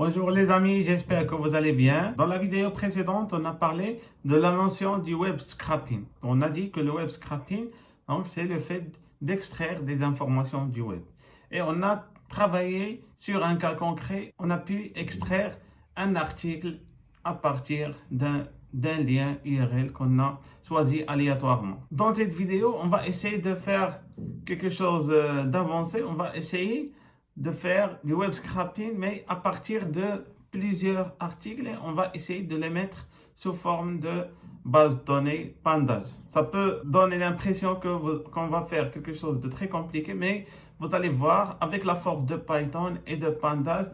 Bonjour les amis, j'espère que vous allez bien. Dans la vidéo précédente, on a parlé de la notion du web scraping. On a dit que le web scraping, donc, c'est le fait d'extraire des informations du web. Et on a travaillé sur un cas concret. On a pu extraire un article à partir d'un lien URL qu'on a choisi aléatoirement. Dans cette vidéo, on va essayer de faire quelque chose d'avancé. On va essayer de faire du web scraping, mais à partir de plusieurs articles, et on va essayer de les mettre sous forme de base de données Pandas. Ça peut donner l'impression qu'on va faire quelque chose de très compliqué, mais vous allez voir, avec la force de Python et de Pandas,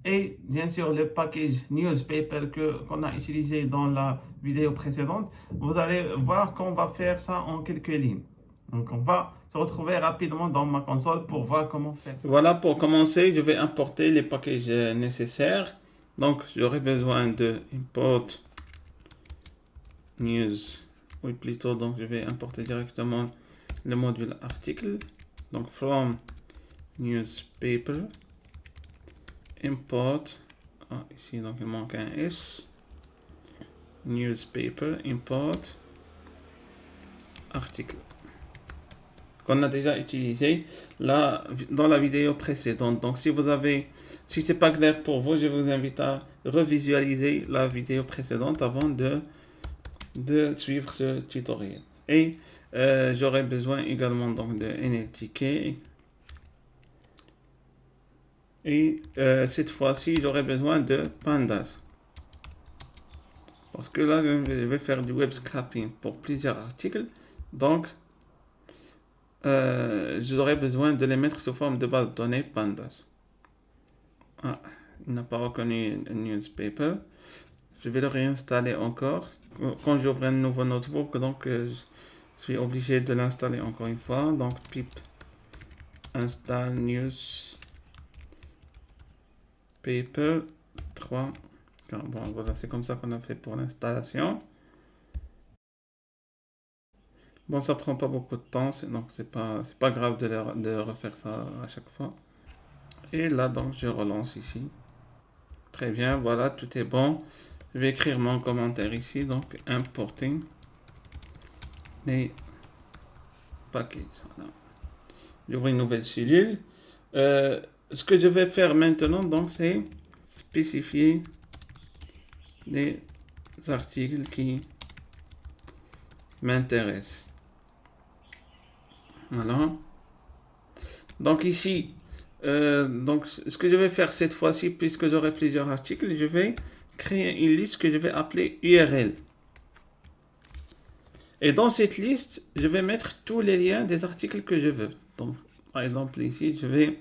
et bien sûr le package newspaper qu'on a utilisé dans la vidéo précédente, vous allez voir qu'on va faire ça en quelques lignes. Donc on va se retrouver rapidement dans ma console pour voir comment faire ça. Voilà, pour commencer, je vais importer les packages nécessaires. Donc j'aurai besoin de import news. Oui, plutôt, donc je vais importer directement le module article. Donc from newspaper import. Ici donc il manque un S. Newspaper import article, qu'on a déjà utilisé là dans la vidéo précédente. Donc si c'est pas clair pour vous, je vous invite à revisualiser la vidéo précédente avant de suivre ce tutoriel. Et j'aurai besoin également donc de NLTK. Et cette fois-ci, j'aurai besoin de Pandas. Parce que là, je vais faire du web scraping pour plusieurs articles. Donc, j'aurai besoin de les mettre sous forme de base de données Pandas. Il n'a pas reconnu un newspaper. Je vais le réinstaller encore. Quand j'ouvre un nouveau notebook, donc je suis obligé de l'installer encore une fois. Donc pip install newspaper 3. Bon, voilà, c'est comme ça qu'on a fait pour l'installation. Bon, ça prend pas beaucoup de temps, donc c'est pas grave de refaire ça à chaque fois. Et là, donc, je relance ici. Très bien, voilà, tout est bon. Je vais écrire mon commentaire ici, donc importing les packages. Voilà. J'ouvre une nouvelle cellule. Ce que je vais faire maintenant, donc, c'est spécifier les articles qui m'intéressent. Voilà. Donc ici, donc ce que je vais faire cette fois-ci, puisque j'aurai plusieurs articles, je vais créer une liste que je vais appeler URL. Et dans cette liste, je vais mettre tous les liens des articles que je veux. Donc, par exemple, ici, je vais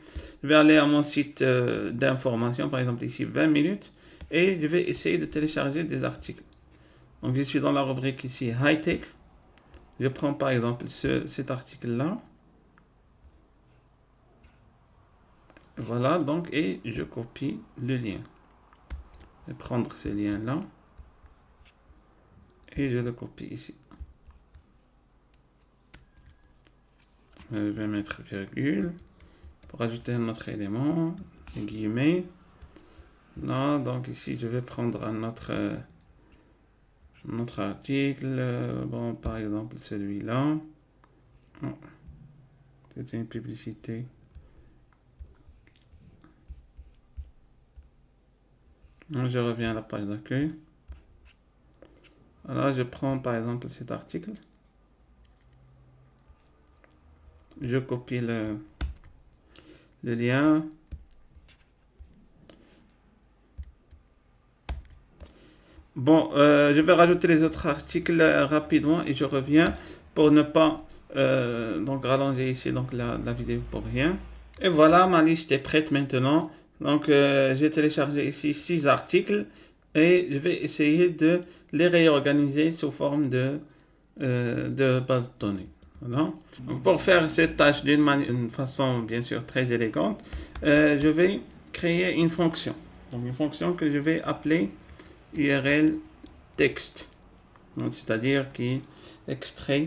aller à mon site d'information, par exemple ici 20 minutes, et je vais essayer de télécharger des articles. Donc, je suis dans la rubrique ici High Tech. Je prends par exemple cet article-là. Voilà, donc, et je copie le lien. Je vais prendre ce lien-là et je le copie ici. Je vais mettre virgule pour ajouter un autre élément, guillemets. Là, donc ici, je vais prendre un autre article. Bon, par exemple, celui-là. C'est une publicité. Je reviens à la page d'accueil. Alors, je prends par exemple cet article. Je copie le lien. Bon, je vais rajouter les autres articles rapidement et je reviens pour ne pas donc rallonger ici donc la vidéo pour rien. Et voilà, ma liste est prête maintenant. Donc, j'ai téléchargé ici 6 articles et je vais essayer de les réorganiser sous forme de base de données. Voilà. Donc, pour faire cette tâche d'une façon bien sûr très élégante, je vais créer une fonction. Donc, une fonction que je vais appeler URL text. C'est-à-dire qui extrait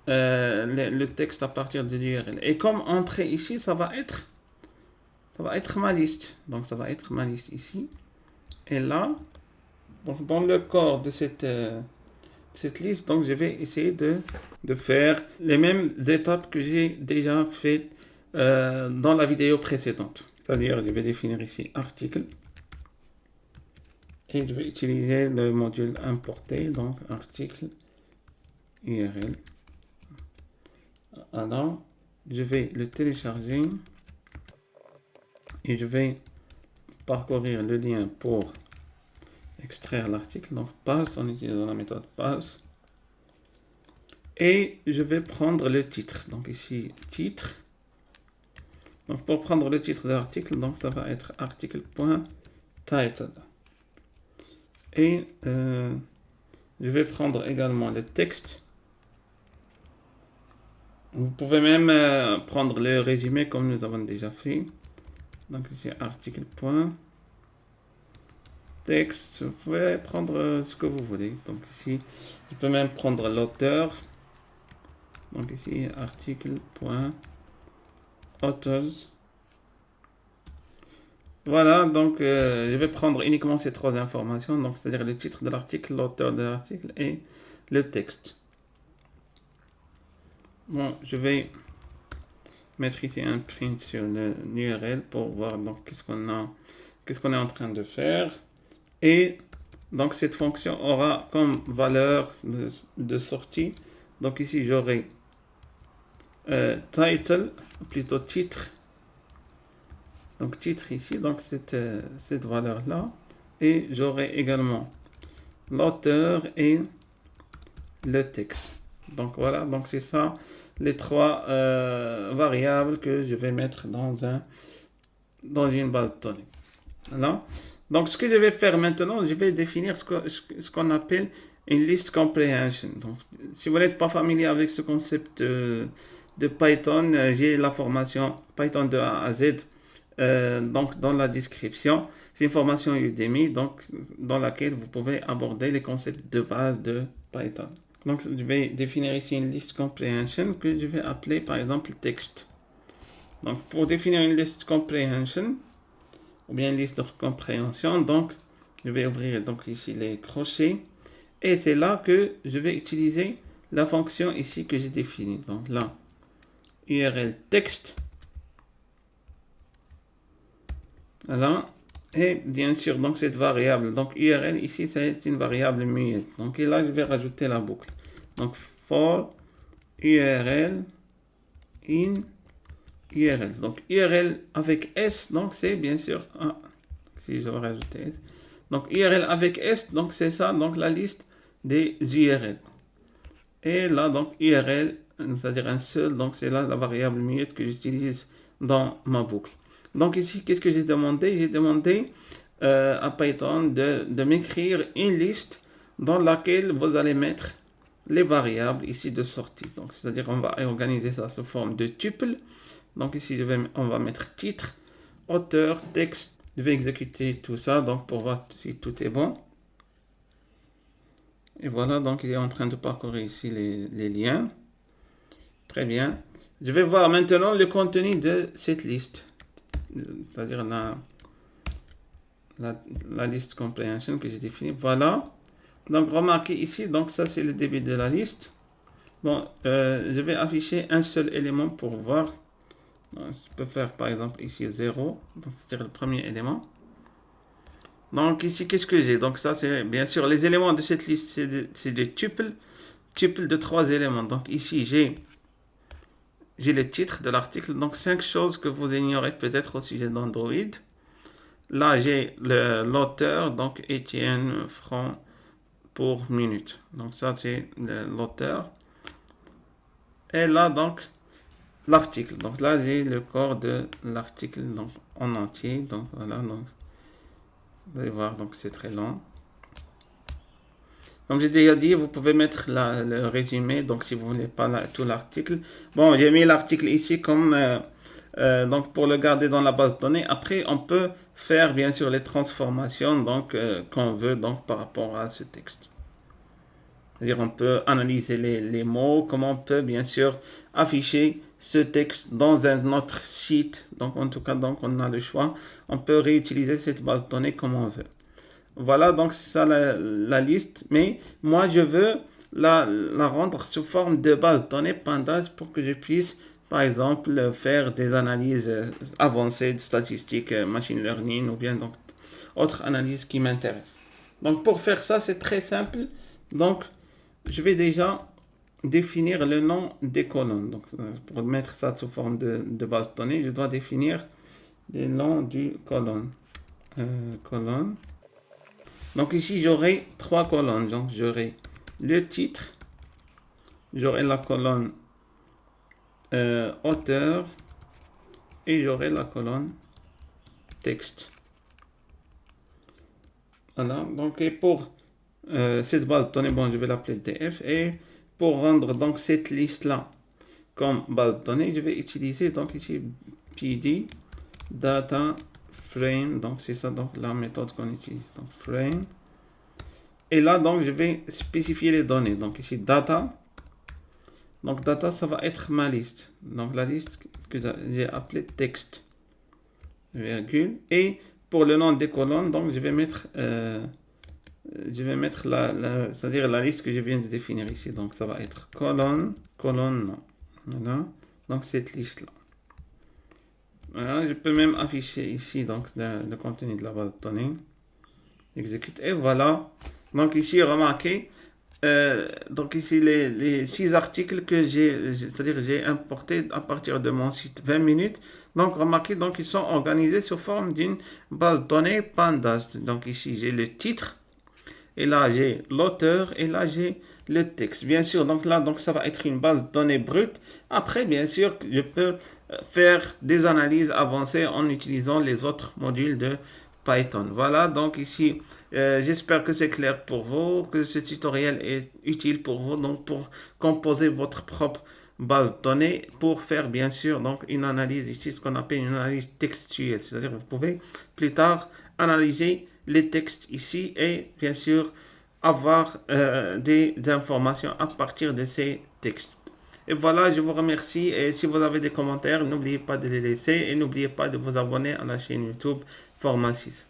le texte à partir de l'URL. Et comme entrée ici, ça va être ma liste. Donc ça va être ma liste ici. Et là, donc dans le corps de cette liste, donc je vais essayer de faire les mêmes étapes que j'ai déjà faites dans la vidéo précédente. C'est-à-dire, je vais définir ici article. Et je vais utiliser le module importer, donc article URL. Alors, je vais le télécharger et je vais parcourir le lien pour extraire l'article. Donc, pass, on utilise la méthode pass. Et je vais prendre le titre. Donc ici, titre. Donc pour prendre le titre de l'article, donc ça va être article.title. Et je vais prendre également le texte. Vous pouvez même prendre le résumé comme nous avons déjà fait. Donc ici, article.text. Vous pouvez prendre ce que vous voulez. Donc ici, je peux même prendre l'auteur. Donc ici, article.authors. Voilà, donc je vais prendre uniquement ces trois informations, donc c'est-à-dire le titre de l'article, l'auteur de l'article et le texte. Bon, je vais mettre ici un print sur l'URL pour voir donc qu'est-ce qu'on est en train de faire. Et donc cette fonction aura comme valeur de sortie. Donc ici j'aurai title, plutôt titre. Donc titre ici, donc cette valeur-là. Et j'aurai également l'auteur et le texte. Donc voilà, donc c'est ça les trois variables que je vais mettre dans une base de données. Voilà. Donc ce que je vais faire maintenant, je vais définir ce qu'on appelle une list comprehension. Donc si vous n'êtes pas familier avec ce concept de Python, j'ai la formation Python de A à Z. Donc dans la description, c'est une formation Udemy, donc dans laquelle vous pouvez aborder les concepts de base de Python. Donc je vais définir ici une list comprehension que je vais appeler par exemple texte. Donc pour définir une list comprehension ou bien une liste de compréhension, donc je vais ouvrir donc ici les crochets et c'est là que je vais utiliser la fonction ici que j'ai définie. Donc là, URL texte. Voilà. Et bien sûr, donc cette variable, donc URL ici, c'est une variable muette. Donc et là, je vais rajouter la boucle. Donc for URL in URL. Donc URL avec S, donc c'est bien sûr, si je vais rajouter S. Donc URL avec S, donc c'est ça, donc la liste des URL. Et là, donc URL, c'est-à-dire un seul, donc c'est là la variable muette que j'utilise dans ma boucle. Donc ici, qu'est-ce que j'ai demandé? J'ai demandé à Python de m'écrire une liste dans laquelle vous allez mettre les variables ici de sortie. Donc c'est-à-dire on va organiser ça sous forme de tuple. Donc ici, on va mettre titre, auteur, texte. Je vais exécuter tout ça donc pour voir si tout est bon. Et voilà, donc il est en train de parcourir ici les liens. Très bien. Je vais voir maintenant le contenu de cette liste. C'est-à-dire la liste comprehension que j'ai définie. Voilà. Donc remarquez ici, donc ça c'est le début de la liste. Bon, je vais afficher un seul élément pour voir. Donc, je peux faire par exemple ici 0. Donc c'est-à-dire le premier élément. Donc ici, qu'est-ce que j'ai? Donc ça c'est bien sûr les éléments de cette liste, c'est des tuples de 3 éléments. Donc ici j'ai le titre de l'article, donc 5 choses que vous ignorez peut-être au sujet d'Android. Là, j'ai l'auteur, donc Étienne francs pour minute. Donc ça, c'est l'auteur. Et là, donc, l'article. Donc là, j'ai le corps de l'article donc en entier. Donc voilà, donc vous allez voir, donc c'est très long. Comme j'ai déjà dit, vous pouvez mettre le résumé, donc si vous voulez pas tout l'article. Bon, j'ai mis l'article ici comme donc pour le garder dans la base de données. Après, on peut faire bien sûr les transformations donc qu'on veut donc par rapport à ce texte. C'est-à-dire on peut analyser les mots, comment on peut bien sûr afficher ce texte dans un autre site. Donc en tout cas, donc on a le choix. On peut réutiliser cette base de données comme on veut. Voilà, donc c'est ça la liste. Mais moi, je veux la rendre sous forme de base de données Pandas pour que je puisse, par exemple, faire des analyses avancées de statistiques, machine learning ou bien donc autre analyse qui m'intéresse. Donc pour faire ça, c'est très simple. Donc je vais déjà définir le nom des colonnes. Donc pour mettre ça sous forme de base de données, je dois définir le nom du colonne. Colonne. Donc ici, j'aurai trois colonnes. Donc j'aurai le titre, j'aurai la colonne auteur et j'aurai la colonne texte. Voilà, donc et pour cette base de données, bon, je vais l'appeler df, et pour rendre donc cette liste-là comme base de données, je vais utiliser donc ici pd data frame, donc c'est ça donc la méthode qu'on utilise, donc frame. Et là donc je vais spécifier les données, donc ici data, donc data ça va être ma liste, donc la liste que j'ai appelée texte, virgule, et pour le nom des colonnes, donc je vais mettre c'est-à-dire la liste que je viens de définir ici. Donc ça va être colonne. Voilà. Donc cette liste-là. Voilà, je peux même afficher ici donc le contenu de la base de données. Exécute. Et voilà. Donc ici, remarquez. Donc ici, les 6 articles que j'ai importés à partir de mon site 20 minutes. Donc remarquez, donc ils sont organisés sous forme d'une base de données Pandas. Donc ici, j'ai le titre. Et là, j'ai l'auteur et là, j'ai le texte. Bien sûr, donc là, donc ça va être une base de données brute. Après, bien sûr, je peux faire des analyses avancées en utilisant les autres modules de Python. Voilà, donc ici, j'espère que c'est clair pour vous, que ce tutoriel est utile pour vous, donc pour composer votre propre base de données pour faire bien sûr donc une analyse ici, ce qu'on appelle une analyse textuelle. C'est-à-dire vous pouvez plus tard analyser les textes ici et bien sûr avoir des informations à partir de ces textes. Et voilà, je vous remercie et si vous avez des commentaires, n'oubliez pas de les laisser et n'oubliez pas de vous abonner à la chaîne YouTube Forma 6.